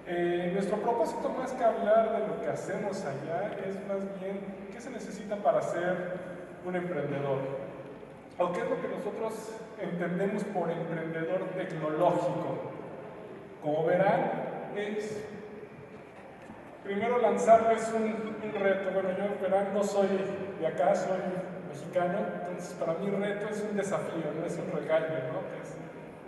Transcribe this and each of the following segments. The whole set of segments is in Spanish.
Nuestro propósito, más que hablar de lo que hacemos allá, es más bien qué se necesita para ser un emprendedor, o qué es lo que nosotros entendemos por emprendedor tecnológico. Como verán, es primero lanzarles un reto. Bueno, yo verán, no soy de acá, soy mexicano, entonces para mí el reto es un desafío, no es un regaño, ¿no? Que es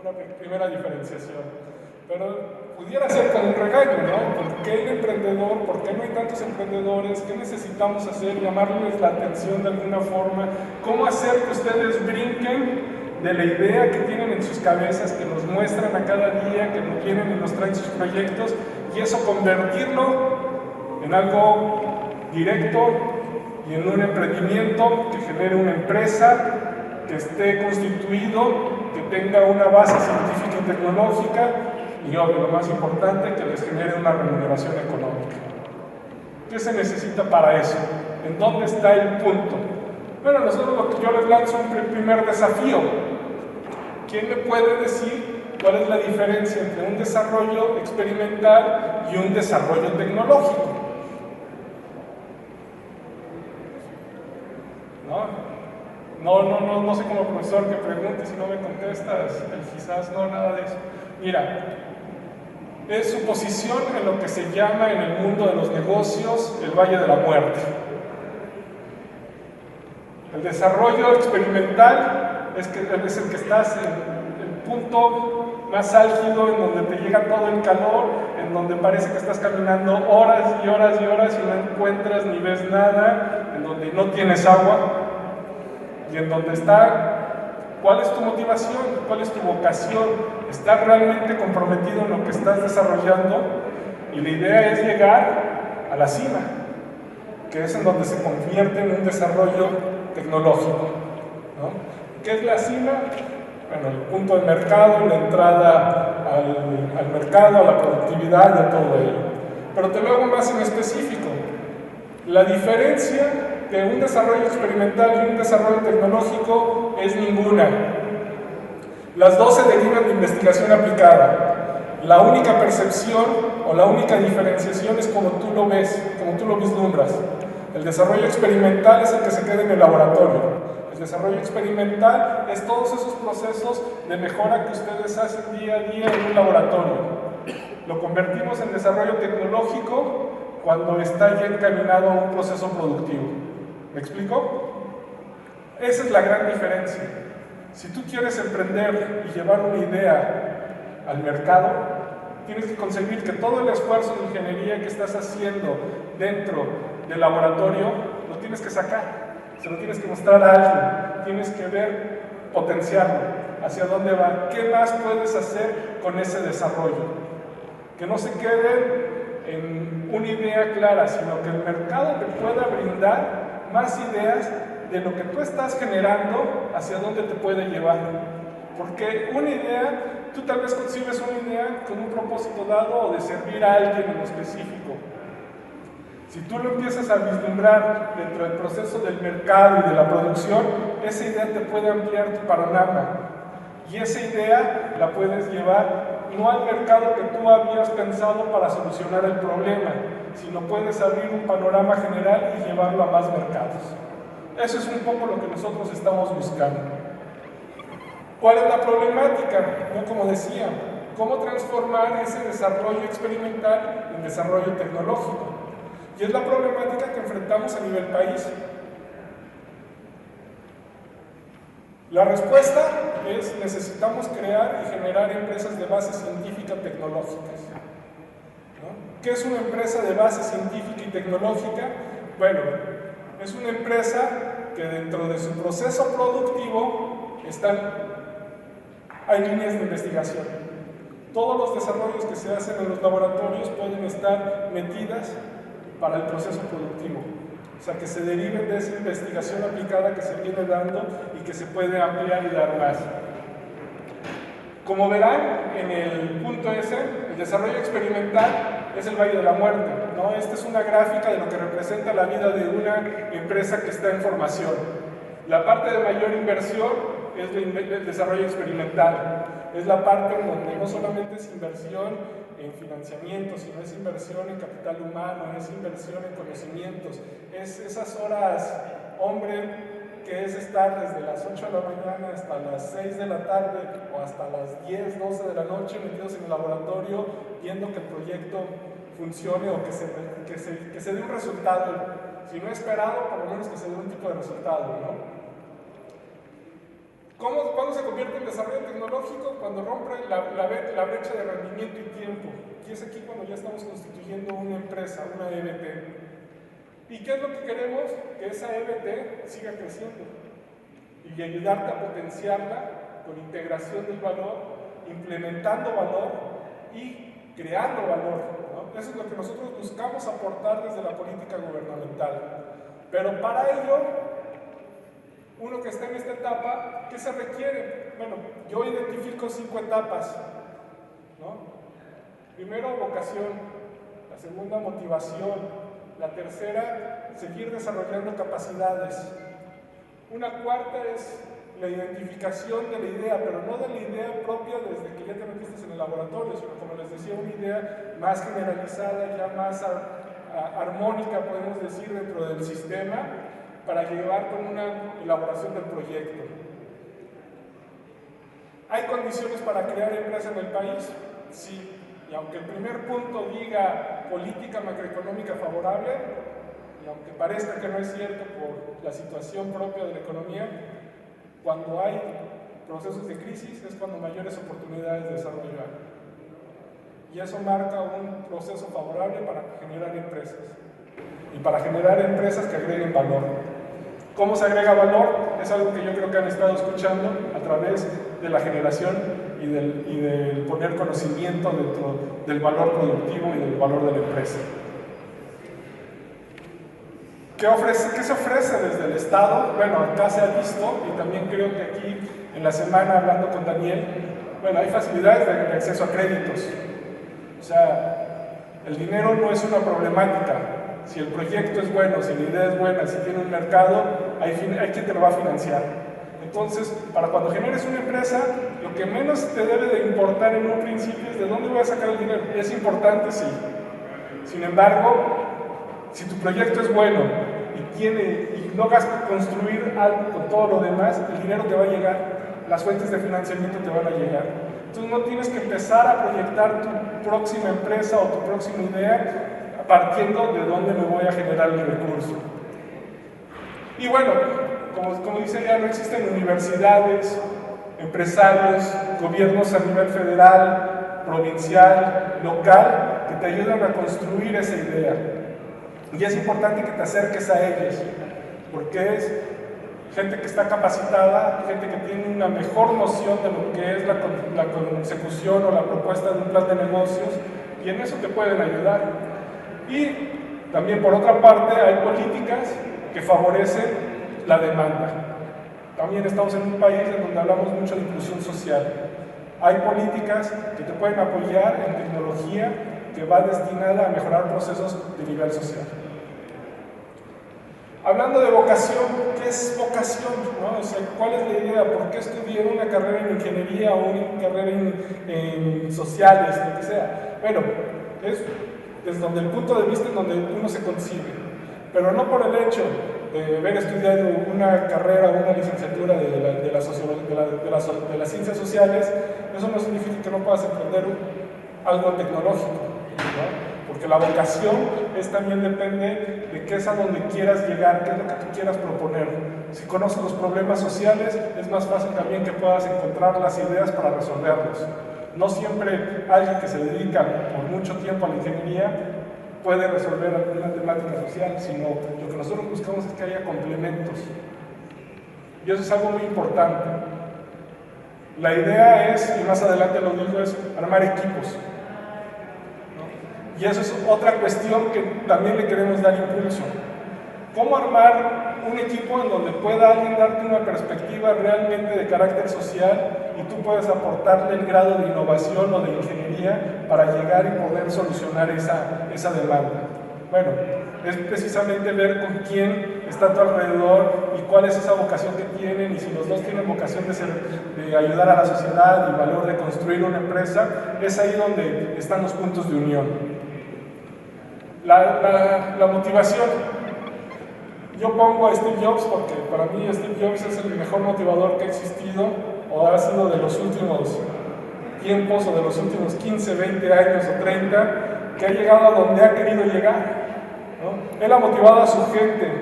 una primera diferenciación. Pero pudiera ser con un regaño, ¿no? ¿Por qué el emprendedor? ¿Por qué no hay tantos emprendedores? ¿Qué necesitamos hacer? Llamarles la atención de alguna forma. ¿Cómo hacer que ustedes brinquen de la idea que tienen en sus cabezas, que nos muestran a cada día, que nos vienen y nos traen sus proyectos, y eso convertirlo en algo directo y en un emprendimiento que genere una empresa, que esté constituido, que tenga una base científica y tecnológica, y obvio, lo más importante, que les genere una remuneración económica? ¿Qué se necesita para eso? ¿En dónde está el punto? Bueno, nosotros yo les lanzo un primer desafío. ¿Quién me puede decir cuál es la diferencia entre un desarrollo experimental y un desarrollo tecnológico? No sé como profesor que pregunte, si no me contestas, quizás no, nada de eso. Mira, es su posición en lo que se llama en el mundo de los negocios el Valle de la Muerte. El desarrollo experimental es el que estás en el punto más álgido, en donde te llega todo el calor, en donde parece que estás caminando horas y horas y horas y no encuentras ni ves nada, en donde no tienes agua, y en donde está, ¿cuál es tu motivación? ¿Cuál es tu vocación? ¿Estás realmente comprometido en lo que estás desarrollando? Y la idea es llegar a la cima, que es en donde se convierte en un desarrollo tecnológico, ¿no? ¿Qué es la cima? Bueno, el punto del mercado, la entrada al mercado, a la productividad y a todo ello. Pero te lo hago más en específico. La diferencia de un desarrollo experimental y un desarrollo tecnológico es ninguna. Las dos se derivan de investigación aplicada. La única percepción o la única diferenciación es como tú lo ves, como tú lo vislumbras. El desarrollo experimental es el que se queda en el laboratorio. El desarrollo experimental es todos esos procesos de mejora que ustedes hacen día a día en un laboratorio. Lo convertimos en desarrollo tecnológico cuando está ya encaminado a un proceso productivo. ¿Me explico? Esa es la gran diferencia. Si tú quieres emprender y llevar una idea al mercado, tienes que conseguir que todo el esfuerzo de ingeniería que estás haciendo dentro del laboratorio lo tienes que sacar, se lo tienes que mostrar a alguien, tienes que ver, potenciarlo, hacia dónde va, qué más puedes hacer con ese desarrollo. Que no se quede en una idea clara, sino que el mercado te pueda brindar más ideas de lo que tú estás generando, hacia dónde te puede llevar. Porque una idea, tú tal vez concibes una idea con un propósito dado o de servir a alguien en específico. Si tú lo empiezas a vislumbrar dentro del proceso del mercado y de la producción, esa idea te puede ampliar tu panorama. Y esa idea la puedes llevar no al mercado que tú habías pensado para solucionar el problema, sino puedes abrir un panorama general y llevarlo a más mercados. Eso es un poco lo que nosotros estamos buscando. ¿Cuál es la problemática? Como decía, ¿cómo transformar ese desarrollo experimental en desarrollo tecnológico? Y es la problemática que enfrentamos a nivel país. La respuesta es: necesitamos crear y generar empresas de base científica tecnológicas, ¿no? ¿Qué es una empresa de base científica y tecnológica? Bueno, es una empresa que dentro de su proceso productivo hay líneas de investigación. Todos los desarrollos que se hacen en los laboratorios pueden estar metidas para el proceso productivo. O sea, que se deriven de esa investigación aplicada que se viene dando y que se puede ampliar y dar más. Como verán en el punto S, el desarrollo experimental es el Valle de la Muerte, ¿no? Esta es una gráfica de lo que representa la vida de una empresa que está en formación. La parte de mayor inversión es el desarrollo experimental. Es la parte en donde no solamente es inversión en financiamiento, sino es inversión en capital humano, es inversión en conocimientos, es esas horas, hombre, que es estar desde las 8 de la mañana hasta las 6 de la tarde o hasta las 10, 12 de la noche metidos en el laboratorio viendo que el proyecto funcione o que se dé un resultado, si no esperado, por lo menos que se dé un tipo de resultado, ¿no? ¿Cuándo se convierte en desarrollo tecnológico? Cuando rompe la brecha de rendimiento y tiempo. Y es aquí cuando ya estamos constituyendo una empresa, una EBT. ¿Y qué es lo que queremos? Que esa EBT siga creciendo y ayudarte a potenciarla con integración del valor, implementando valor y creando valor, ¿no? Eso es lo que nosotros buscamos aportar desde la política gubernamental. Pero para ello, uno que está en esta etapa, ¿qué se requiere? Bueno, yo identifico 5 etapas, ¿no? Primero, vocación. La segunda, motivación. La tercera, seguir desarrollando capacidades. Una cuarta es la identificación de la idea, pero no de la idea propia desde que ya te metiste en el laboratorio, sino como les decía, una idea más generalizada, ya más armónica, podemos decir, dentro del sistema, para llevar con una elaboración del proyecto. ¿Hay condiciones para crear empresa en el país? Sí. Y aunque el primer punto diga política macroeconómica favorable, y aunque parezca que no es cierto por la situación propia de la economía, cuando hay procesos de crisis es cuando mayores oportunidades de desarrollo hay. Y eso marca un proceso favorable para generar empresas. Y para generar empresas que agreguen valor. ¿Cómo se agrega valor? Es algo que yo creo que han estado escuchando a través de la generación y del poner conocimiento dentro del valor productivo y del valor de la empresa. ¿Qué se ofrece desde el Estado? Bueno, acá se ha visto, y también creo que aquí en la semana hablando con Daniel, bueno, hay facilidades de acceso a créditos. O sea, el dinero no es una problemática. Si el proyecto es bueno, si la idea es buena, si tiene un mercado, hay quien te lo va a financiar. Entonces, para cuando generes una empresa, lo que menos te debe de importar en un principio es de dónde voy a sacar el dinero. Es importante, sí. Sin embargo, si tu proyecto es bueno y logras construir algo con todo lo demás, el dinero te va a llegar, las fuentes de financiamiento te van a llegar. Entonces no tienes que empezar a proyectar tu próxima empresa o tu próxima idea partiendo de dónde me voy a generar el recurso. Y bueno, como dice ya, no existen universidades, empresarios, gobiernos a nivel federal, provincial, local, que te ayudan a construir esa idea. Y es importante que te acerques a ellos, porque es gente que está capacitada, gente que tiene una mejor noción de lo que es la consecución o la propuesta de un plan de negocios, y en eso te pueden ayudar. Y también, por otra parte, hay políticas que favorecen la demanda. También estamos en un país en donde hablamos mucho de inclusión social. Hay políticas que te pueden apoyar en tecnología que va destinada a mejorar procesos de nivel social. Hablando de vocación, ¿qué es vocación? ¿No? O sea, ¿cuál es la idea? ¿Por qué estudiar una carrera en ingeniería o una carrera en sociales, lo que sea? Bueno, es desde donde el punto de vista en donde uno se concibe, pero no por el hecho de haber estudiado una carrera o una licenciatura de las ciencias sociales, eso no significa que no puedas emprender algo tecnológico, ¿no? Porque la vocación también depende de qué es a donde quieras llegar, qué es lo que tú quieras proponer. Si conoces los problemas sociales, es más fácil también que puedas encontrar las ideas para resolverlos. No siempre alguien que se dedica por mucho tiempo a la ingeniería puede resolver alguna temática social, sino lo que nosotros buscamos es que haya complementos. Y eso es algo muy importante. La idea es, y más adelante lo digo, es armar equipos. Y eso es otra cuestión que también le queremos dar impulso. ¿Cómo armar un equipo en donde pueda alguien darte una perspectiva realmente de carácter social y tú puedas aportarle el grado de innovación o de ingeniería para llegar y poder solucionar esa demanda? Bueno, es precisamente ver con quién está a tu alrededor y cuál es esa vocación que tienen, y si los dos tienen vocación de ayudar a la sociedad y valor de construir una empresa, es ahí donde están los puntos de unión. La motivación. Yo pongo a Steve Jobs porque para mí Steve Jobs es el mejor motivador que ha existido o ha sido de los últimos tiempos o de los últimos 15, 20 años o 30, que ha llegado a donde ha querido llegar, ¿no? Él ha motivado a su gente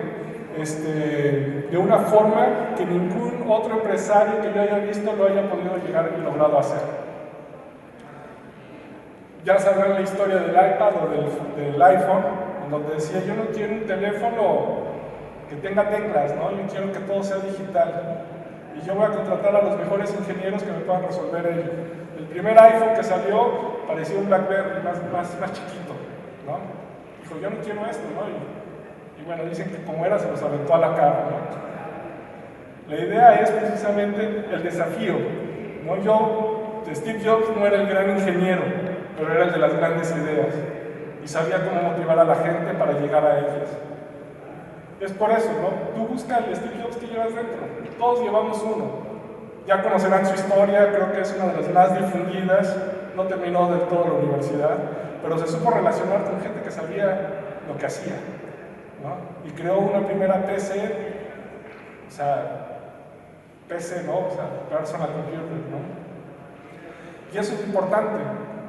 de una forma que ningún otro empresario que yo haya visto lo haya podido llegar y logrado hacer. Ya sabrán la historia del iPad o del iPhone, en donde decía: yo no quiero un teléfono que tenga teclas, ¿no? Yo quiero que todo sea digital. Y yo voy a contratar a los mejores ingenieros que me puedan resolver ello. El primer iPhone que salió parecía un BlackBerry más chiquito, ¿no? Dijo: yo no quiero esto, ¿no? Y bueno, dicen que como era, se los aventó a la cara, ¿no? La idea es precisamente el desafío, ¿no? Steve Jobs no era el gran ingeniero, pero era el de las grandes ideas y sabía cómo motivar a la gente para llegar a ellas. Es por eso, ¿no? Tú busca el Steve Jobs que llevas dentro. Todos llevamos uno. Ya conocerán su historia, creo que es una de las más difundidas. No terminó del todo la universidad, pero se supo relacionar con gente que sabía lo que hacía, ¿no? Y creó una primera PC, o sea, PC, ¿no? O sea, personal computer, ¿no? Y eso es importante,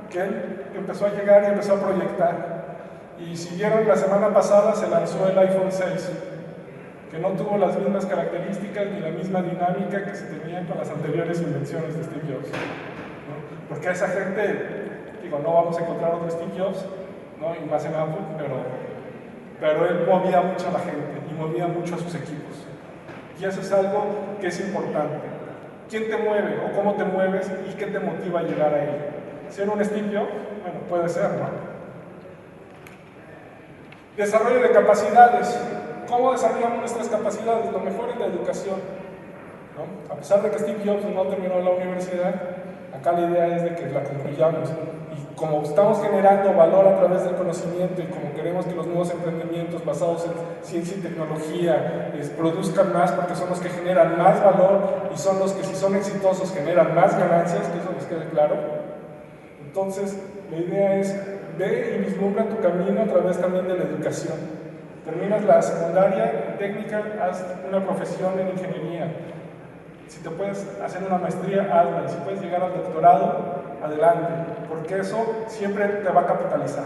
que él empezó a llegar y empezó a proyectar. Y si vieron, la semana pasada se lanzó el iPhone 6, que no tuvo las mismas características ni la misma dinámica que se tenían con las anteriores invenciones de Steve Jobs, ¿no? Porque a esa gente, digo, no vamos a encontrar otro Steve Jobs, ¿no? Y más en Apple, pero él movía mucho a la gente y movía mucho a sus equipos. Y eso es algo que es importante. ¿Quién te mueve o cómo te mueves y qué te motiva a llegar a ello? ¿Ser un Steve Jobs? Bueno, puede ser, ¿no? Desarrollo de capacidades. ¿Cómo desarrollamos nuestras capacidades? Lo mejor es la educación, ¿no? A pesar de que Steve Jobs no terminó la universidad, acá la idea es de que la concluyamos. Y como estamos generando valor a través del conocimiento y como queremos que los nuevos emprendimientos basados en ciencia y tecnología produzcan más, porque son los que generan más valor y son los que, si son exitosos, generan más ganancias, que eso les quede claro. Entonces, la idea es: ve y vislumbra tu camino a través también de la educación. Terminas la secundaria técnica, haz una profesión en ingeniería. Si te puedes hacer una maestría, hazla. Si puedes llegar al doctorado, adelante, porque eso siempre te va a capitalizar.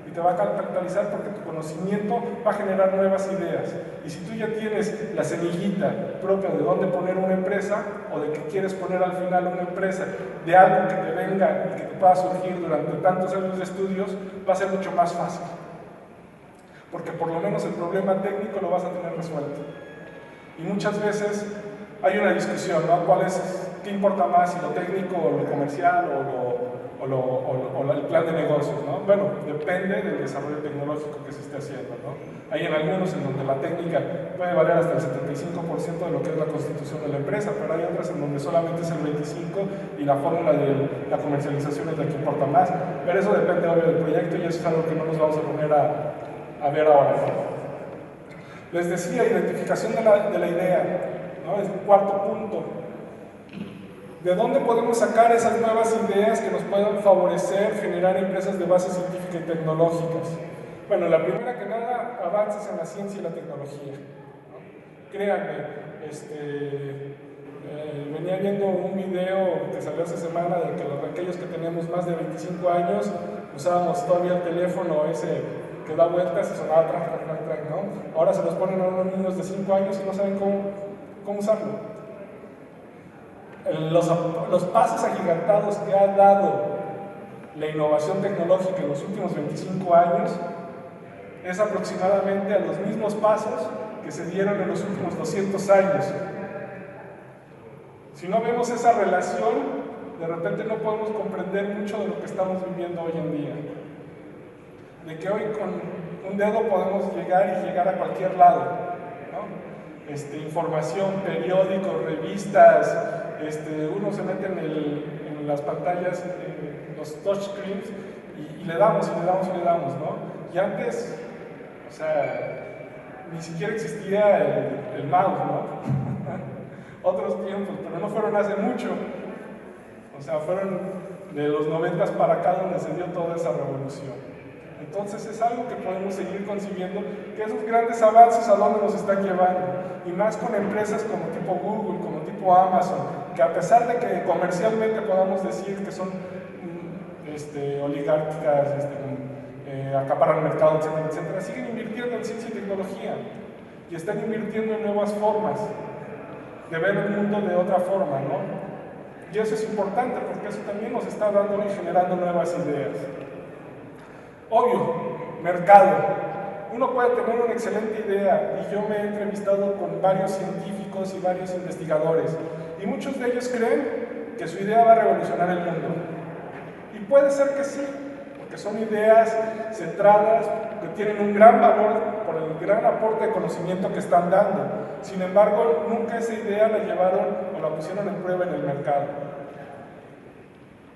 Y te va a capitalizar porque tu conocimiento va a generar nuevas ideas. Y si tú ya tienes la semillita propia de dónde poner una empresa, o de que quieres poner al final una empresa de algo que te venga y que te pueda surgir durante tantos años de estudios, va a ser mucho más fácil. Porque por lo menos el problema técnico lo vas a tener resuelto. Y muchas veces hay una discusión, ¿no? ¿Qué importa más, si lo técnico o lo comercial o el plan de negocios, ¿no? Bueno, depende del desarrollo tecnológico que se esté haciendo, ¿no? Hay en algunos en donde la técnica puede valer hasta el 75% de lo que es la constitución de la empresa, pero hay otras en donde solamente es el 25% y la fórmula de la comercialización es la que importa más. Pero eso depende obvio del proyecto y eso es algo que no nos vamos a poner a ver ahora. Les decía, identificación de la idea, ¿no? Es el cuarto punto. ¿De dónde podemos sacar esas nuevas ideas que nos puedan favorecer generar empresas de base científica y tecnológicas? Bueno, la primera que nada, avances en la ciencia y la tecnología, ¿no? Créanme, venía viendo un video que salió hace semana de que aquellos que tenemos más de 25 años usábamos todavía el teléfono ese que da vueltas y sonaba track, ¿no? Ahora se los ponen a unos niños de 5 años y no saben cómo usarlo. Los pasos agigantados que ha dado la innovación tecnológica en los últimos 25 años es aproximadamente a los mismos pasos que se dieron en los últimos 200 años. Si no vemos esa relación, de repente no podemos comprender mucho de lo que estamos viviendo hoy en día. De que hoy con un dedo podemos llegar a cualquier lado, ¿no? Información, periódicos, revistas, uno se mete en las pantallas, los touchscreens, y le damos, ¿no? Y antes O sea, ni siquiera existía el mouse, ¿no? Otros tiempos, pero no fueron hace mucho. O sea, fueron de los 90 para acá donde se dio toda esa revolución. Entonces es algo que podemos seguir concibiendo, que esos grandes avances a dónde nos están llevando, y más con empresas como tipo Google, como tipo Amazon, que a pesar de que comercialmente podamos decir que son oligárquicas, acaparan el mercado, etcétera, etcétera, siguen invirtiendo en ciencia y tecnología, y están invirtiendo en nuevas formas de ver el mundo de otra forma, ¿no? Y eso es importante porque eso también nos está dando y generando nuevas ideas. Obvio, mercado. Uno puede tener una excelente idea, y yo me he entrevistado con varios científicos y varios investigadores, y muchos de ellos creen que su idea va a revolucionar el mundo. Y puede ser que sí, porque son ideas centradas, que tienen un gran valor por el gran aporte de conocimiento que están dando. Sin embargo, nunca esa idea la llevaron o la pusieron en prueba en el mercado.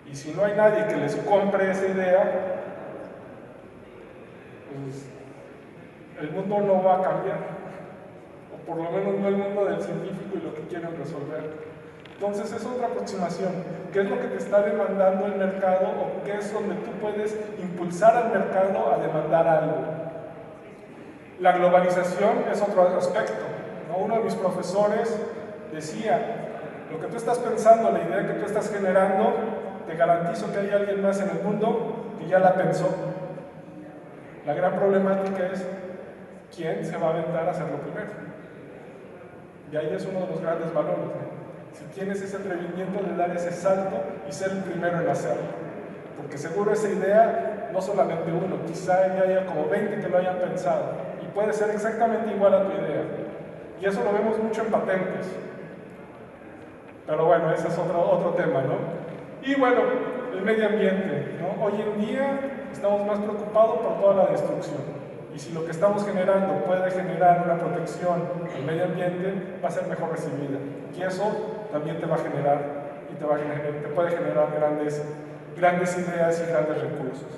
Y si no hay nadie que les compre esa idea, pues el mundo no va a cambiar, o por lo menos no el mundo del científico y lo que quieren resolver. Entonces es otra aproximación. ¿Qué es lo que te está demandando el mercado, o qué es donde tú puedes impulsar al mercado a demandar algo? La globalización es otro aspecto, ¿no? Uno de mis profesores decía, lo que tú estás pensando, la idea que tú estás generando, te garantizo que hay alguien más en el mundo que ya la pensó. La gran problemática es quién se va a aventar a hacerlo primero. Y ahí es uno de los grandes valores, ¿no? Si tienes ese atrevimiento de dar ese salto y ser el primero en hacerlo. Porque seguro esa idea, no solamente uno, quizá ya haya como 20 que lo hayan pensado. Y puede ser exactamente igual a tu idea. Y eso lo vemos mucho en patentes. Pero bueno, ese es otro tema, ¿no? Y bueno, el medio ambiente, ¿no? Hoy en día estamos más preocupados por toda la destrucción. Y si lo que estamos generando puede generar una protección al medio ambiente, va a ser mejor recibida. Y eso también te va a generar, y te puede generar grandes ideas y grandes recursos.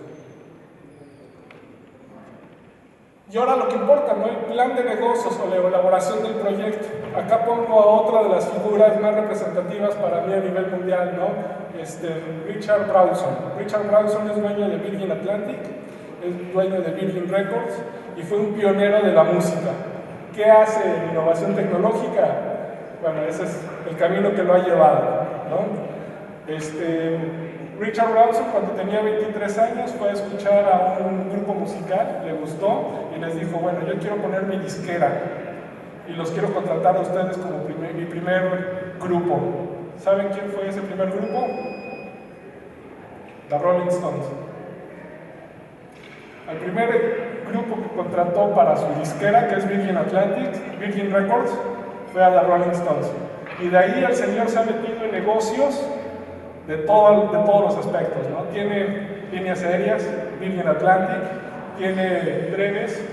Y ahora lo que importa, ¿no? El plan de negocios o la elaboración del proyecto. Acá pongo a otra de las figuras más representativas para mí a nivel mundial, ¿no? Richard Branson. Richard Branson es dueño de Virgin Atlantic, es dueño de Virgin Records y fue un pionero de la música. ¿Qué hace en innovación tecnológica? Bueno, ese es el camino que lo ha llevado, ¿no? Richard Branson, cuando tenía 23 años, fue a escuchar a un grupo musical, le gustó y les dijo, bueno, yo quiero poner mi disquera y los quiero contratar a ustedes como mi primer grupo. ¿Saben quién fue ese primer grupo? The Rolling Stones. El primer grupo que contrató para su disquera, que es Virgin Atlantic, Virgin Records, fue a The Rolling Stones. Y de ahí el señor se ha metido en negocios de todos los aspectos, ¿no? Tiene líneas aéreas, Virgin Atlantic, tiene trenes,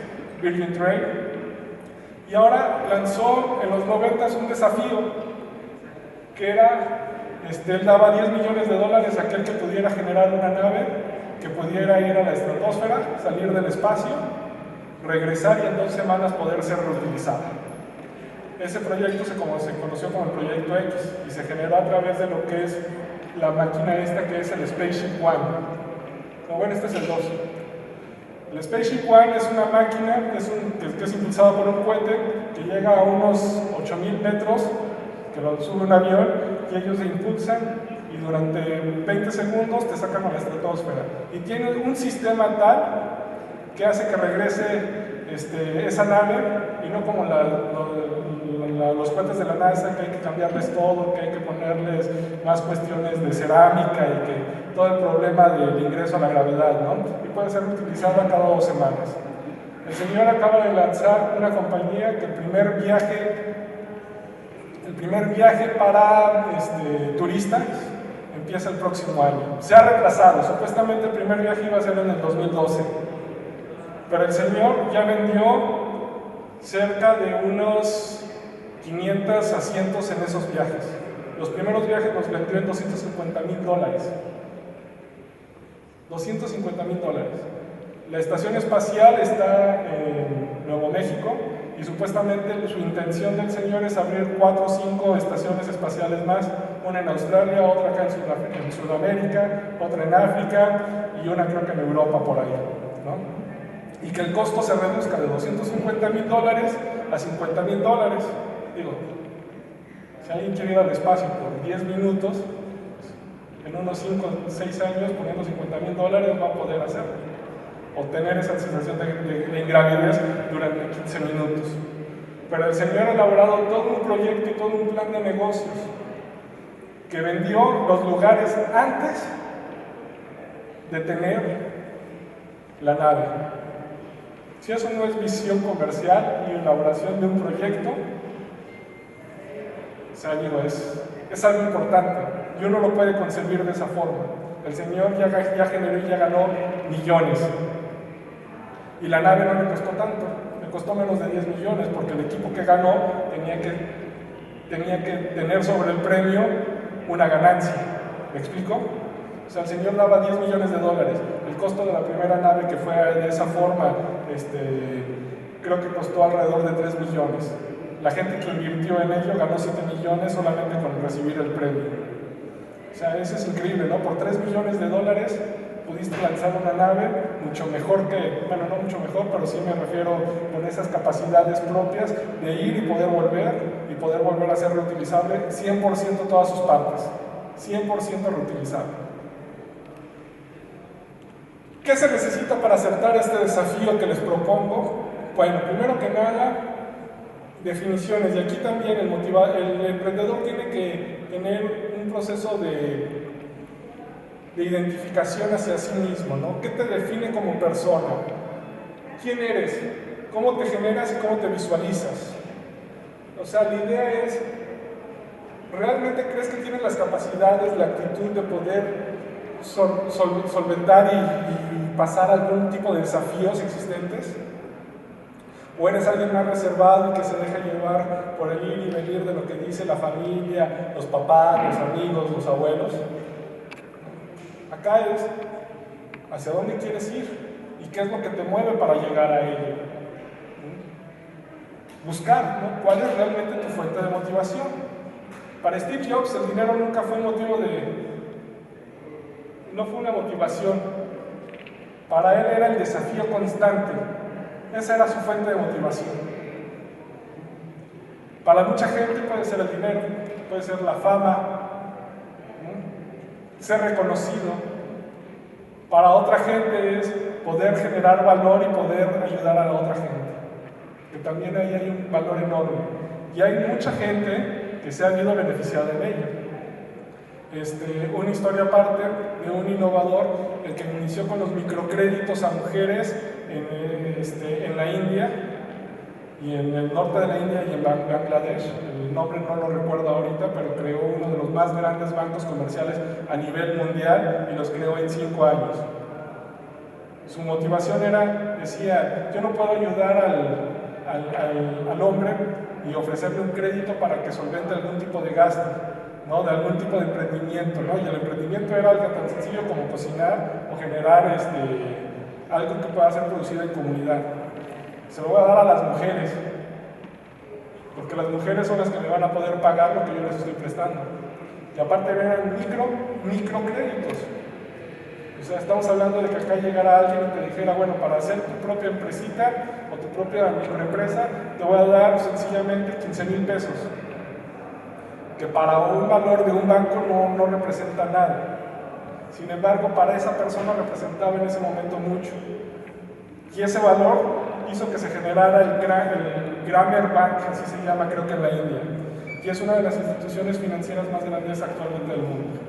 Virgin Train, y ahora lanzó en los 90 un desafío que era, él daba $10 millones a aquel que pudiera generar una nave que pudiera ir a la estratosfera, salir del espacio, regresar y en 2 semanas poder ser reutilizada. Ese proyecto se conoció como el Proyecto X y se generó a través de lo que es la máquina esta que es el Spaceship One. No, bueno, este es el 2. El Spaceship One es una máquina que es impulsada por un cohete que llega a unos 8.000 metros, que lo sube un avión y ellos se impulsan y durante 20 segundos te sacan a la estratosfera. Y tiene un sistema tal que hace que regrese esa nave y no como los cohetes de la NASA, que hay que cambiarles todo, que hay que ponerles más cuestiones de cerámica y que todo el problema del ingreso a la gravedad, ¿no? Y puede ser utilizada cada 2 semanas. El señor acaba de lanzar una compañía que el primer viaje para turistas empieza el próximo año. Se ha retrasado, supuestamente el primer viaje iba a ser en el 2012, pero el señor ya vendió cerca de unos 500 asientos en esos viajes. Los primeros viajes los vendió en $250,000. $250,000. La estación espacial está en Nuevo México y supuestamente su intención del señor es abrir 4 o 5 estaciones espaciales más, una en Australia, otra acá en Sudamérica, otra en África y una creo que en Europa por ahí, ¿no? Y que el costo se reduzca de $250,000 a $50,000. Digo, si alguien quiere ir al espacio por 10 minutos, en unos 5 o 6 años, poniendo $50,000, va a poder hacerlo. Obtener esa sensación de ingravidez durante 15 minutos. Pero el señor ha elaborado todo un proyecto y todo un plan de negocios que vendió los lugares antes de tener la nave. Si eso no es visión comercial y elaboración de un proyecto, o sea, digo, es algo importante y uno lo puede concebir de esa forma. El señor ya generó y ya ganó millones. Y la nave no le costó tanto, le costó menos de 10 millones, porque el equipo que ganó tenía que tener sobre el premio una ganancia. ¿Me explico? O sea, el señor daba $10 millones. El costo de la primera nave que fue de esa forma, creo que costó alrededor de 3 millones. La gente que invirtió en ello ganó 7 millones solamente con recibir el premio. O sea, eso es increíble, ¿no? Por $3 millones pudiste lanzar una nave mucho mejor que, bueno, no mucho mejor, pero sí me refiero con esas capacidades propias de ir y poder volver a ser reutilizable 100% todas sus partes, 100% reutilizable. ¿Qué se necesita para aceptar este desafío que les propongo? Bueno, primero que nada, definiciones, y aquí también el emprendedor tiene que tener un proceso de identificación hacia sí mismo, ¿no? ¿Qué te define como persona? ¿Quién eres? ¿Cómo te generas y cómo te visualizas? O sea, la idea es, ¿realmente crees que tienes las capacidades, la actitud de poder solventar y pasar algún tipo de desafíos existentes? ¿O eres alguien más reservado y que se deja llevar por el ir y venir de lo que dice la familia, los papás, los amigos, los abuelos? Acá es hacia dónde quieres ir y qué es lo que te mueve para llegar a ello. Buscar, ¿no? ¿Cuál es realmente tu fuente de motivación? Para Steve Jobs el dinero nunca fue no fue una motivación. Para él era el desafío constante. Esa era su fuente de motivación. Para mucha gente puede ser el dinero, puede ser la fama, ser reconocido. Para otra gente es poder generar valor y poder ayudar a la otra gente, que también ahí hay un valor enorme. Y hay mucha gente que se ha ido beneficiada en ello. Una historia aparte de un innovador, el que inició con los microcréditos a mujeres en la India, y en el norte de la India y en Bangladesh. El nombre no lo recuerdo ahorita, pero creó uno de los más grandes bancos comerciales a nivel mundial y los creó en 5 años. Su motivación decía, yo no puedo ayudar al hombre y ofrecerle un crédito para que solvente algún tipo de gasto, ¿no? De algún tipo de emprendimiento, ¿no? Y el emprendimiento era algo tan sencillo como cocinar o generar algo que pueda ser producido en comunidad. Se lo voy a dar a las mujeres, porque las mujeres son las que me van a poder pagar lo que yo les estoy prestando. Y aparte eran microcréditos. O sea, estamos hablando de que acá llegara alguien y te dijera, bueno, para hacer tu propia empresita o tu propia microempresa, te voy a dar sencillamente 15,000 pesos, que para un valor de un banco no representa nada. Sin embargo, para esa persona representaba en ese momento mucho. Y ese valor hizo que se generara el Grameen Bank, así se llama, creo que en la India, y es una de las instituciones financieras más grandes actualmente del mundo.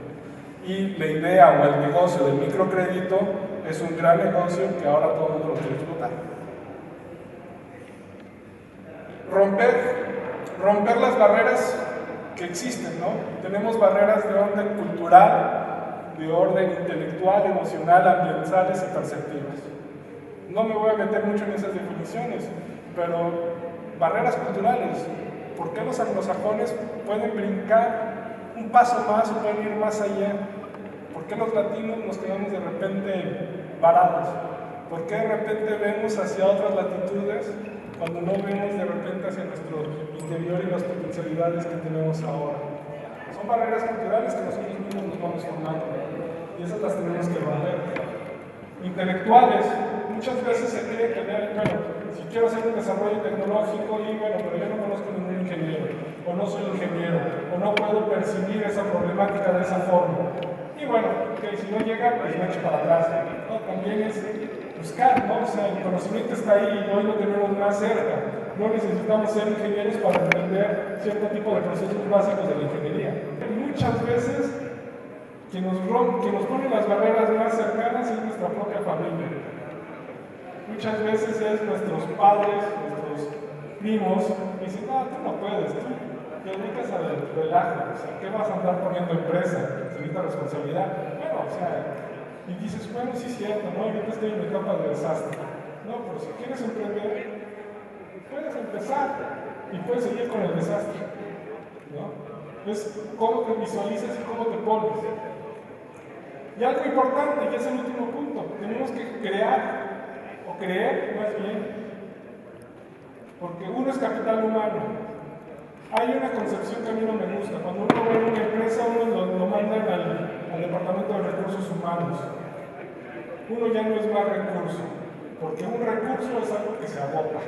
Y la idea o el negocio del microcrédito es un gran negocio que ahora todo el mundo lo quiere explotar. Romper las barreras que existen, ¿no? Tenemos barreras de orden cultural, de orden intelectual, emocional, ambientales y perceptivas. No me voy a meter mucho en esas definiciones, pero barreras culturales. ¿Por qué los anglosajones pueden brincar un paso más o pueden ir más allá? ¿Por qué los latinos nos quedamos de repente varados? ¿Por qué de repente vemos hacia otras latitudes cuando no vemos de repente hacia nuestro interior y las potencialidades que tenemos ahora? Son barreras culturales que nosotros mismos nos vamos formando, y esas las tenemos que romper. Intelectuales, muchas veces se cree que, bueno, si quiero hacer un desarrollo tecnológico, y bueno, pero yo no conozco ningún ingeniero, o no soy ingeniero, o no puedo percibir esa problemática de esa forma. Y bueno, okay, si no llega, pues me echo para atrás. ¿No? También es buscar, ¿no? O sea, el conocimiento está ahí y hoy lo tenemos más cerca. No necesitamos ser ingenieros para entender cierto tipo de procesos básicos de la ingeniería. Muchas veces quien nos pone las barreras más cercanas es nuestra propia familia. Muchas veces es nuestros padres, nuestros primos, y dicen, no, tú no puedes, tú te dedicas al relajo, o sea, ¿qué vas a andar poniendo empresa? Se necesita responsabilidad. Bueno, o sea, y dices, bueno, sí es cierto, ¿no? Ahorita estoy en mi etapa de desastre. No, pero si quieres emprender, puedes empezar y puedes seguir con el desastre, ¿no? Es cómo te visualizas y cómo te pones. Y algo importante, y es el último punto, tenemos que crear, o creer más bien, porque uno es capital humano. Hay una concepción que a mí no me gusta. Cuando uno ve una empresa, uno lo mandan al Departamento de Recursos Humanos. Uno ya no es más recurso, porque un recurso es algo que se agota.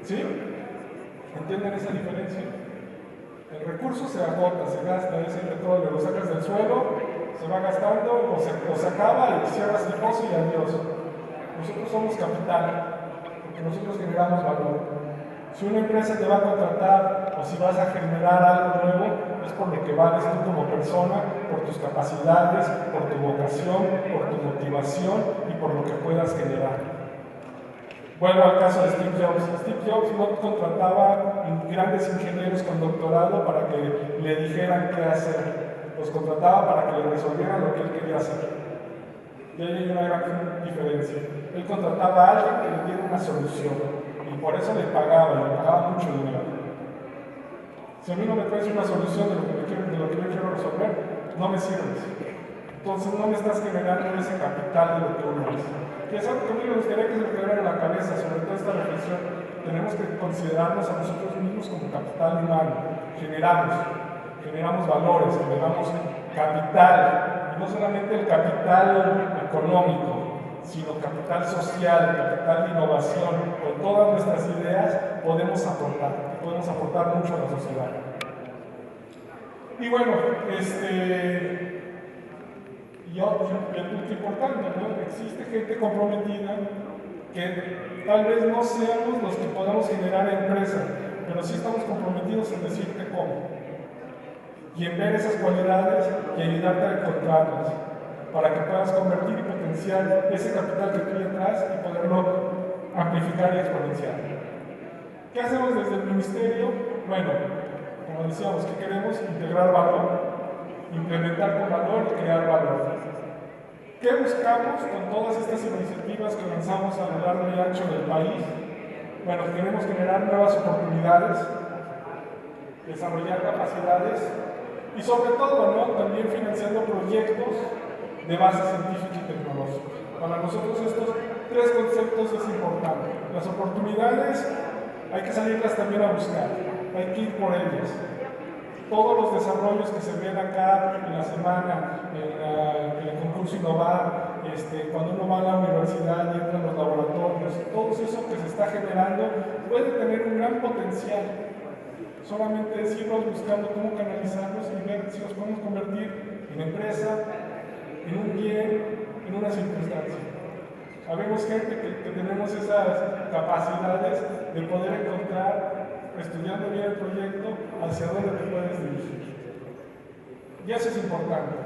¿Sí? ¿Entienden esa diferencia? El recurso se agota, se gasta, es el petróleo, lo sacas del suelo, se va gastando, o se acaba y cierras el pozo y adiós. Nosotros somos capital, porque nosotros generamos valor. Si una empresa te va a contratar o si vas a generar algo nuevo, es por lo que vales tú como persona, por tus capacidades, por tu vocación, por tu motivación y por lo que puedas generar. Vuelvo al caso de Steve Jobs. Steve Jobs no contrataba grandes ingenieros con doctorado para que le dijeran qué hacer. Los contrataba para que le resolvieran lo que él quería hacer. Y ahí hay una gran diferencia. Él contrataba a alguien que le diera una solución. Y por eso le pagaba mucho dinero. Si a mí no me traes una solución de lo que yo quiero resolver, no me sirves. Entonces no me estás generando ese capital de lo que uno es. Y es algo que a mí me gustaría que se me quedara en la cabeza, sobre todo esta reflexión. Tenemos que considerarnos a nosotros mismos como capital humano. Generamos valores, generamos capital. Y no solamente el capital económico, sino capital social, capital de innovación. Con todas nuestras ideas podemos aportar mucho a la sociedad. Y bueno, y otro punto importante, ¿no? Existe gente comprometida que tal vez no seamos los que podamos generar empresa, pero sí estamos comprometidos en decirte cómo. Y en ver esas cualidades y ayudarte a encontrarlas, para que puedas convertir y potenciar ese capital que tú ya traes y poderlo amplificar y exponenciar. ¿Qué hacemos desde el ministerio? Bueno, como decíamos, ¿qué queremos? Integrar valor, implementar con valor y crear valor. ¿Qué buscamos con todas estas iniciativas que lanzamos a lo largo y ancho del país? Bueno, queremos generar nuevas oportunidades, desarrollar capacidades y sobre todo, ¿no? También financiando proyectos de base científica y tecnológica. Para nosotros estos tres conceptos es importante. Las oportunidades hay que salirlas también a buscar, hay que ir por ellas. Todos los desarrollos que se ven acá en la semana, en el concurso Innovar, cuando uno va a la universidad y entra en los laboratorios, todo eso que se está generando puede tener un gran potencial. Solamente es irnos buscando cómo canalizarlos y ver si los podemos convertir en empresa, en un bien, en una circunstancia. Habemos gente que tenemos esas capacidades de poder encontrar, estudiando bien el proyecto, hacia dónde te puedes dirigir. Y eso es importante,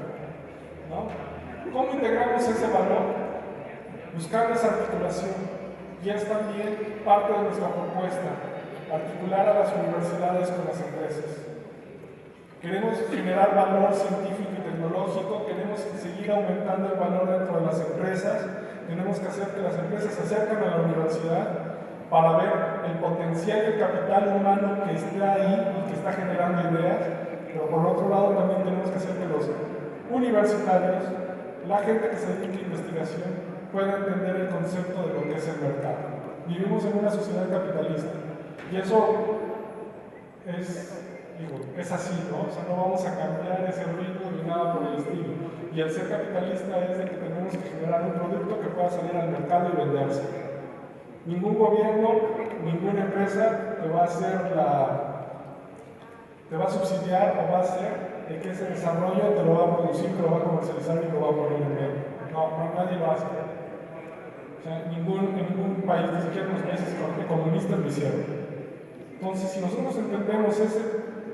¿no? ¿Cómo integramos ese valor? Buscando esa articulación. Y es también parte de nuestra propuesta, articular a las universidades con las empresas. Queremos generar valor científico y tecnológico, queremos seguir aumentando el valor dentro de las empresas, tenemos que hacer que las empresas se acerquen a la universidad para ver el potencial y el capital humano que está ahí y que está generando ideas, pero por otro lado también tenemos que hacer que los universitarios, la gente que se dedica a investigación, pueda entender el concepto de lo que es el mercado. Vivimos en una sociedad capitalista y eso es así, ¿no? O sea, no vamos a cambiar ese ritmo ni nada por el estilo. Y el ser capitalista es de que tenemos que generar un producto que pueda salir al mercado y venderse. Ningún gobierno, ninguna empresa te va a subsidiar o va a hacer de que ese desarrollo te lo va a producir, te lo va a comercializar y lo va a poner en venta. No, nadie lo hace. O sea, en ningún país, ni siquiera en los países comunistas lo hicieron. Entonces, si nosotros entendemos ese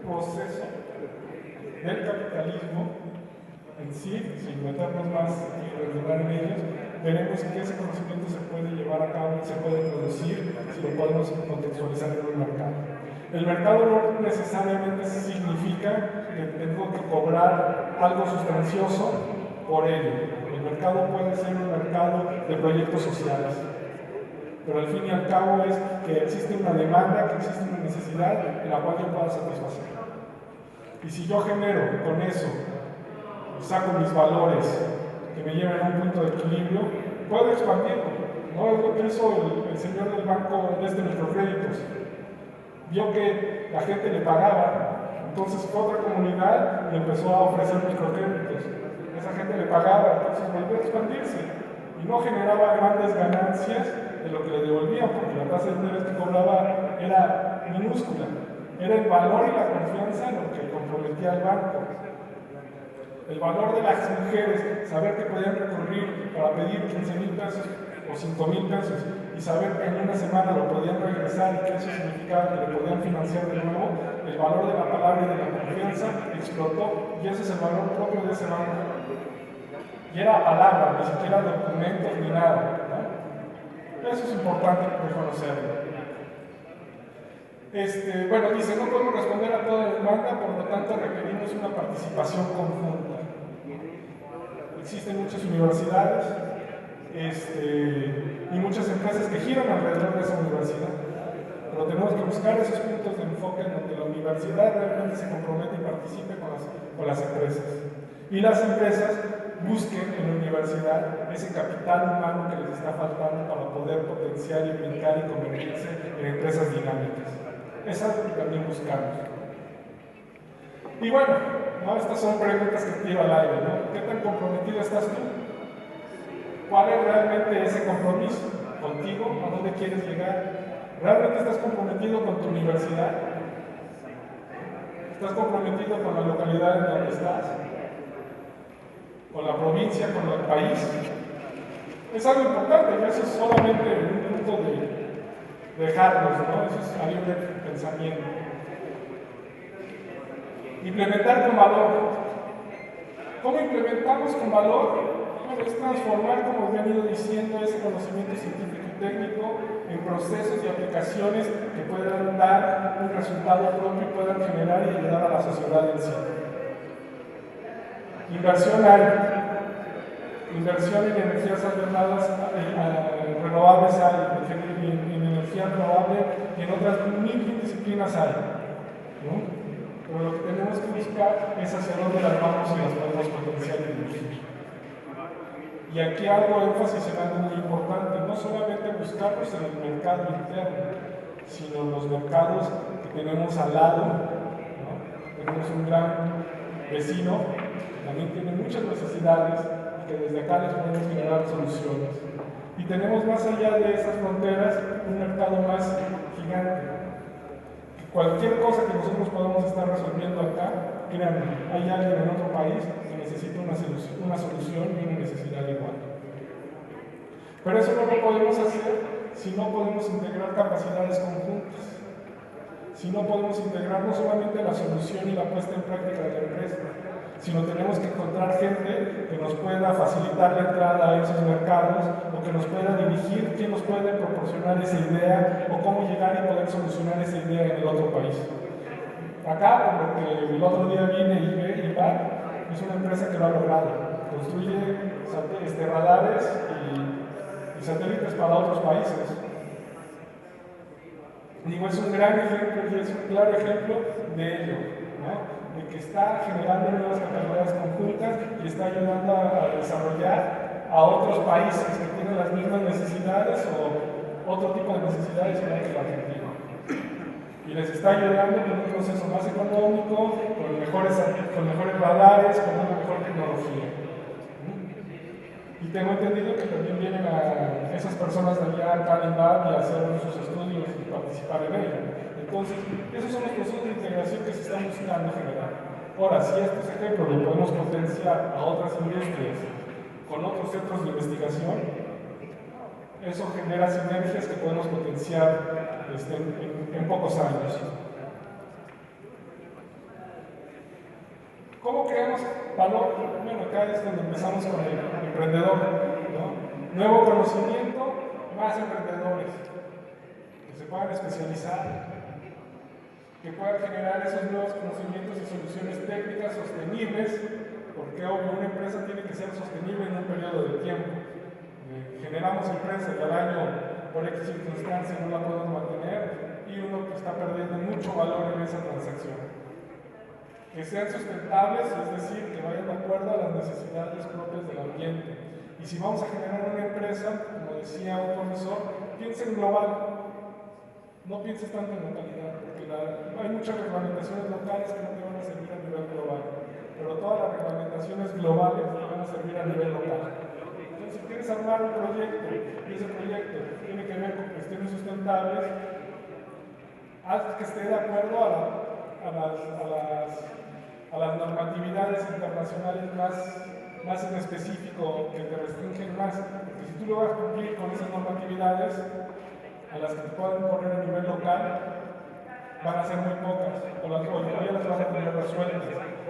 proceso del capitalismo en sí, sin meternos más y redundar en ellos, veremos que ese conocimiento se puede llevar a cabo y se puede producir si lo podemos contextualizar en un mercado. El mercado no necesariamente significa que tengo que cobrar algo sustancioso por ello. El mercado puede ser un mercado de proyectos sociales, pero al fin y al cabo es que existe una demanda, que existe una necesidad en la cual yo pueda satisfacer. Y si yo genero con eso, saco mis valores que me lleven a un punto de equilibrio, puedo expandirlo. ¿No? Es lo que hizo el señor del banco de microcréditos. Vio que la gente le pagaba, entonces fue a otra comunidad y empezó a ofrecer microcréditos. Esa gente le pagaba, entonces volvió a expandirse y no generaba grandes ganancias de lo que le devolvían, porque la tasa de interés que cobraba era minúscula. Era el valor y la confianza en lo que comprometía al banco. El valor de las mujeres, saber que podían recurrir para pedir 15,000 pesos o 5,000 pesos y saber que en una semana lo podían regresar y que eso significaba que le podían financiar de nuevo, el valor de la palabra y de la confianza explotó y ese es el valor propio de ese banco. Y era palabra, ni siquiera documentos ni nada, ¿no? Eso es importante reconocerlo. Bueno, dice, no podemos responder a toda la demanda, por lo tanto requerimos una participación conjunta. Existen muchas universidades y muchas empresas que giran alrededor de esa universidad, pero tenemos que buscar esos puntos de enfoque en donde la universidad realmente se compromete y participe con las empresas. Y las empresas busquen en la universidad ese capital humano que les está faltando para poder potenciar y brincar y convertirse en empresas dinámicas. Es algo que también buscamos. Y bueno, ¿no? Estas son preguntas que tiro al aire, ¿no? ¿Qué tan comprometido estás tú? ¿Cuál es realmente ese compromiso contigo? ¿A dónde quieres llegar? ¿Realmente estás comprometido con tu universidad? ¿Estás comprometido con la localidad en donde estás? ¿Con la provincia? ¿Con el país? Es algo importante, y eso es solamente un punto de dejarlos, ¿no? Eso es algo de pensamiento. Implementar con valor. ¿Cómo implementamos con valor? Bueno, es transformar, como os he venido diciendo, ese conocimiento científico y técnico en procesos y aplicaciones que puedan dar un resultado propio y puedan generar y ayudar a la sociedad en sí. Inversión hay. Inversión en energías alternadas, renovables hay, en energía renovable y en otras 1000 disciplinas hay, ¿no? Pero lo que tenemos que buscar es hacia dónde las vamos y las podemos potenciar y dirigir. Y aquí hago énfasis en algo muy importante, no solamente buscarlos en el mercado interno, sino en los mercados que tenemos al lado, ¿no? Tenemos un gran vecino, que también tiene muchas necesidades, que desde acá les podemos generar soluciones. Y tenemos más allá de esas fronteras un mercado más gigante. Cualquier cosa que nosotros podamos estar resolviendo acá, créanme, hay alguien en otro país que necesita una solución y una necesidad igual. Pero eso no lo podemos hacer si no podemos integrar capacidades conjuntas, si no podemos integrar no solamente la solución y la puesta en práctica de la empresa, sino tenemos que encontrar gente que nos pueda facilitar la entrada a esos mercados o que nos pueda dirigir, quién nos puede proporcionar esa idea o cómo llegar y poder solucionar esa idea en el otro país. Acá, por lo que el otro día vine y vi, IPAC es una empresa que lo ha logrado. Construye radares y satélites para otros países. Digo, es un gran ejemplo y es un claro ejemplo de ello, ¿no? De que está generando nuevas capacidades conjuntas y está ayudando a desarrollar a otros países que tienen las mismas necesidades o otro tipo de necesidades igual que la Argentina. Y les está ayudando con un proceso más económico, con mejores radares, con una mejor tecnología. Y tengo entendido que también vienen a esas personas de allá al Canadá y a hacer sus estudios y participar en ello. Entonces, esos son los procesos de integración que se están buscando generar. Ahora, si estos ejemplos los podemos potenciar a otras industrias con otros centros de investigación, eso genera sinergias que podemos potenciar en pocos años. ¿Cómo creamos valor? Bueno, acá es donde empezamos con el emprendedor, ¿no? Nuevo conocimiento, más emprendedores, que se puedan especializar, que puedan generar esos nuevos conocimientos y soluciones técnicas sostenibles, porque obvio, una empresa tiene que ser sostenible en un periodo de tiempo. Generamos empresas y al año, por X circunstancia, no la podemos mantener y uno está perdiendo mucho valor en esa transacción. Que sean sustentables, es decir, que vayan de acuerdo a las necesidades propias del ambiente. Y si vamos a generar una empresa, como decía un profesor, piensa en global, no pienses tanto en localidad, porque hay muchas reglamentaciones locales que no te van a servir a nivel global, pero todas las reglamentaciones globales te van a servir a nivel local. Entonces, si quieres armar un proyecto y ese proyecto tiene que ver con cuestiones sustentables, haz que esté de acuerdo a las normatividades internacionales más en específico que te restringen más, porque si tú logras cumplir con esas normatividades a las que te pueden poner a nivel local, van a ser muy pocas, o ya las vas a tener resueltas.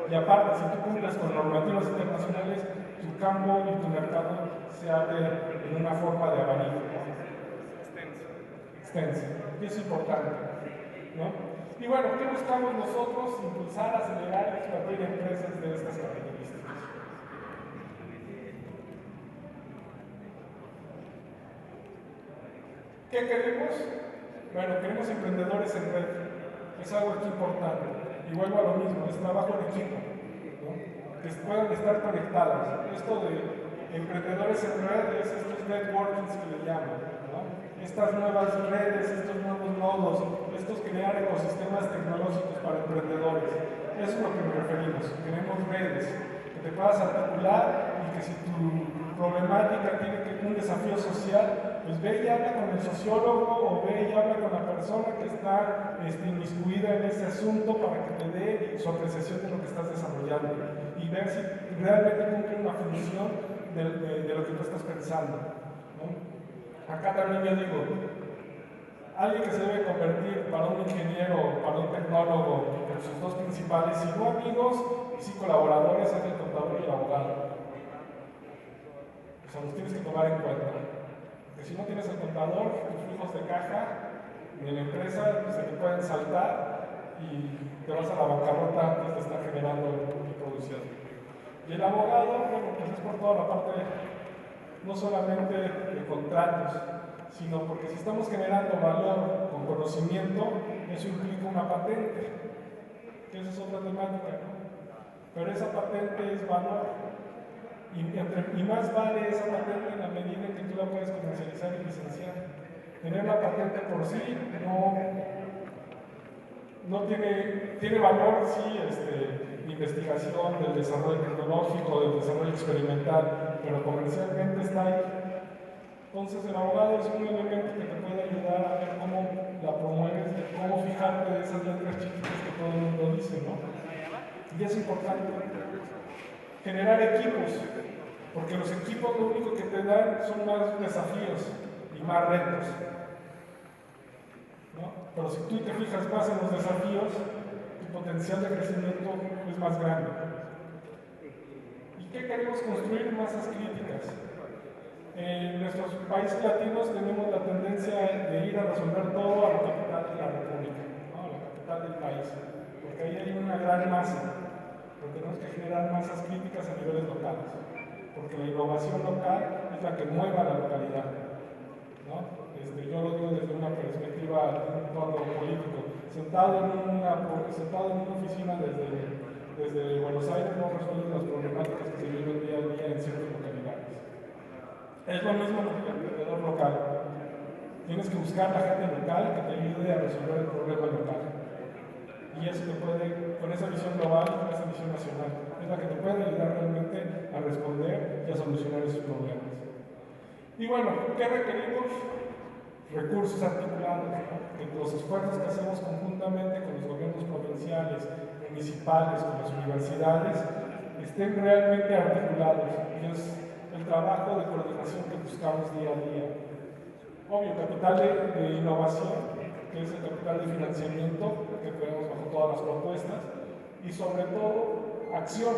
Y aparte, si tú cumples con normativas internacionales, tu campo y tu mercado se abre en una forma de abanico extensa. Y es importante, ¿no? Y bueno, ¿qué buscamos nosotros? Impulsar, acelerar y expandir empresas de estas características. ¿Qué queremos? Bueno, queremos emprendedores en red. Es algo que es importante. Y vuelvo a lo mismo, es trabajo en equipo, ¿no? Que puedan estar conectados. Esto de emprendedores en red es estos networkings que le llaman, ¿no? Estas nuevas redes, estos nuevos nodos, estos crear ecosistemas tecnológicos para emprendedores. Eso es lo que nos referimos. Queremos redes que te puedas articular y que si tu problemática tiene un desafío social, pues ve y habla con el sociólogo o ve y habla con la persona que está inmiscuida en ese asunto para que te dé su apreciación de lo que estás desarrollando y ver si realmente cumple una función de lo que tú estás pensando, ¿no? Acá también yo digo, alguien que se debe convertir para un ingeniero, para un tecnólogo, en sus dos principales, si no amigos, y sí colaboradores, es el contador y el abogado. O sea, los tienes que tomar en cuenta. Porque si no tienes el contador, tus flujos de caja de la empresa se te pueden saltar y te vas a la bancarrota antes de estar generando y produciendo. Y el abogado, bueno, pues es por toda la parte no solamente de contratos, sino porque si estamos generando valor con conocimiento, eso implica una patente, que esa es otra temática, ¿no? Pero esa patente es valor, y más vale esa patente en la medida en que tú la puedes comercializar y licenciar. Tener la patente por sí no tiene valor, sí, de investigación, del desarrollo tecnológico, del desarrollo experimental, pero comercialmente está ahí. Entonces el abogado es un elemento que te puede ayudar a ver cómo la promueves, cómo fijarte de esas letras chiquitas que todo el mundo dice, ¿no? Y es importante generar equipos, porque los equipos lo único que te dan son más desafíos y más retos, ¿no? Pero si tú te fijas más en los desafíos, tu potencial de crecimiento es más grande. ¿Y qué queremos construir? Masas críticas. En nuestros países latinos tenemos la tendencia de ir a resolver todo a la capital de la República, ¿no? A la capital del país, porque ahí hay una gran masa, pero tenemos que generar masas críticas a niveles locales, porque la innovación local es la que mueve a la localidad, ¿no? Yo lo digo desde una perspectiva de un tono político. Sentado en una oficina desde Buenos Aires no resuelve las problemáticas que se viven día a día en ciertas localidades. Es lo mismo con el emprendedor local. Tienes que buscar la gente local que te ayude a resolver el problema local. Y eso te puede, con esa visión global, con esa visión nacional, es la que te puede ayudar realmente a responder y a solucionar esos problemas. Y bueno, ¿qué requerimos? Recursos articulados, ¿no? Que los esfuerzos que hacemos conjuntamente con los gobiernos provinciales, municipales, con las universidades, estén realmente articulados. Y es el trabajo de coordinación que buscamos día a día. Obvio, capital de innovación, que es el capital de financiamiento que tenemos bajo todas las propuestas, y sobre todo, acción.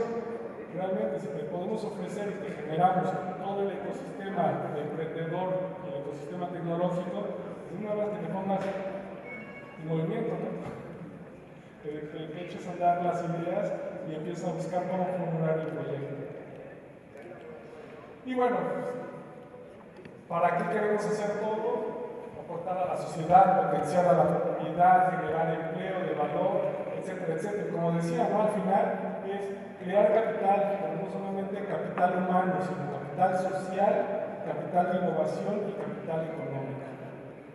Realmente, si te podemos ofrecer y te generamos todo el ecosistema de emprendedor y el ecosistema tecnológico, es una vez que te pongas en movimiento, ¿no? Que eches a andar las ideas y empiezas a buscar cómo formular el proyecto. Y bueno, ¿para qué queremos hacer todo? Aportar a la sociedad, potenciar a la comunidad, generar empleo de valor, etcétera, etcétera. Como decía, ¿no? Al final es crear capital, pero no solamente capital humano, sino capital social, capital de innovación y capital económico.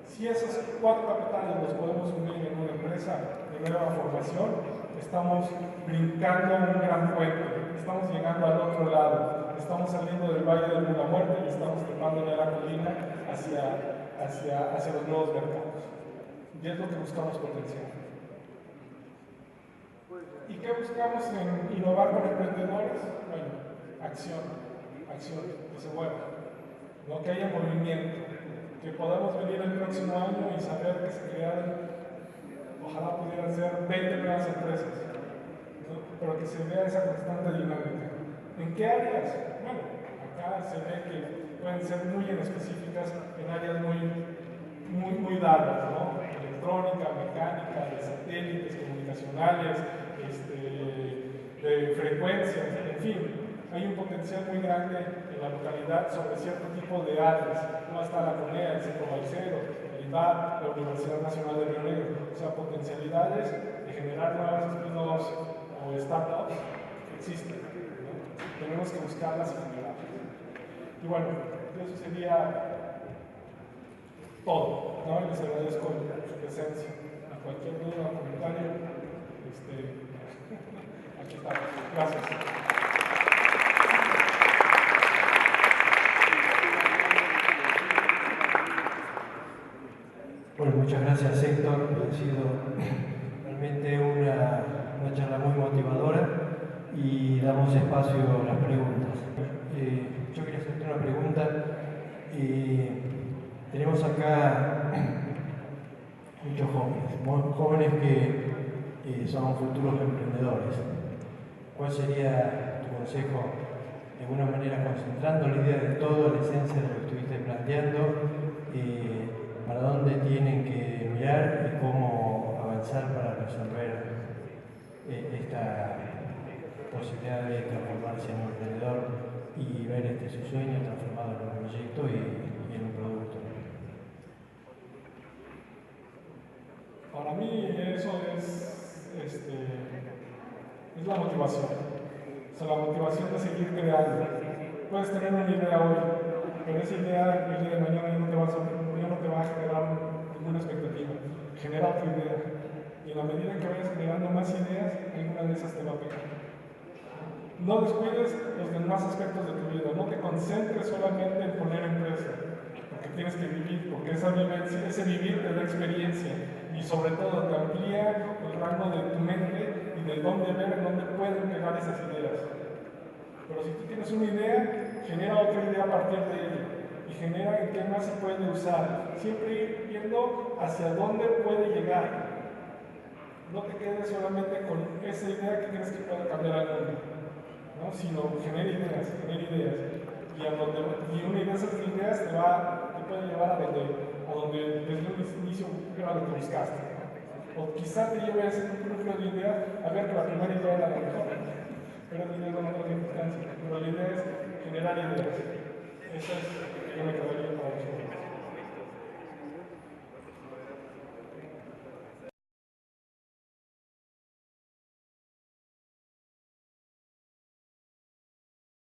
Si esos cuatro capitales los podemos unir en una empresa de nueva formación, estamos brincando un gran puente, estamos llegando al otro lado, estamos saliendo del Valle de la Muerte y estamos trepándole a la colina hacia los nuevos mercados. Y es lo que buscamos potenciar. ¿Y qué buscamos en innovar con emprendedores? Bueno, acción, que se mueva, ¿no? Que haya movimiento, que podamos venir el próximo año y saber que se crearon, ojalá pudieran ser 20 nuevas empresas, ¿no? Pero que se vea esa constante dinámica. ¿En qué áreas? Bueno, acá se ve que pueden ser muy específicas en áreas muy dadas, ¿no? Electrónica, mecánica, de satélites, comunicacionales, de frecuencias, en fin. Hay un potencial muy grande en la localidad sobre cierto tipo de áreas. No está la CONEA, el Centro Balcero, el IVAP, la Universidad Nacional de Río Negro. O sea, potencialidades de generar nuevas spin-offs o startups que existen, ¿no? Tenemos que buscarlas y generarlas. Y bueno, eso sería todo, ¿no? Les agradezco su presencia. A cualquier duda o comentario, aquí estamos. Gracias. Bueno, muchas gracias, Héctor. Ha sido realmente una charla muy motivadora y damos espacio a las preguntas. Yo quería hacerte una pregunta. Tenemos acá muchos jóvenes que son futuros emprendedores. ¿Cuál sería tu consejo, de alguna manera concentrando la idea de todo, la esencia de lo que estuviste planteando, para dónde tienen que mirar y cómo avanzar para resolver esta posibilidad de transformarse en un emprendedor y ver su sueño transformado en un proyecto y en un producto? Para mí eso es la motivación. O sea, la motivación de seguir creando. Puedes tener una idea hoy, pero esa idea el día de mañana ya no te va a generar ninguna expectativa. Genera otra idea. Y en la medida que vayas generando más ideas, alguna de esas te va a pegar. No descuides los demás aspectos de tu vida. No te concentres solamente en poner empresa, porque tienes que vivir, porque ese vivir te da experiencia y sobre todo te amplía el rango de tu mente y de dónde ver, en dónde pueden pegar esas ideas. Pero si tú tienes una idea, genera otra idea a partir de ella y genera en qué más se puede usar. Siempre ir viendo hacia dónde puede llegar. No te quedes solamente con esa idea que crees que puede cambiar al mundo, ¿no? Sino genera ideas. Y una de esas ideas te puede llevar a donde desde un inicio era lo que buscaste, ¿no? O quizá te lleve a ese núcleo de ideas a ver que la primera idea era la mejor, pero la idea no tiene importancia. Pero la idea es generar ideas. Esa es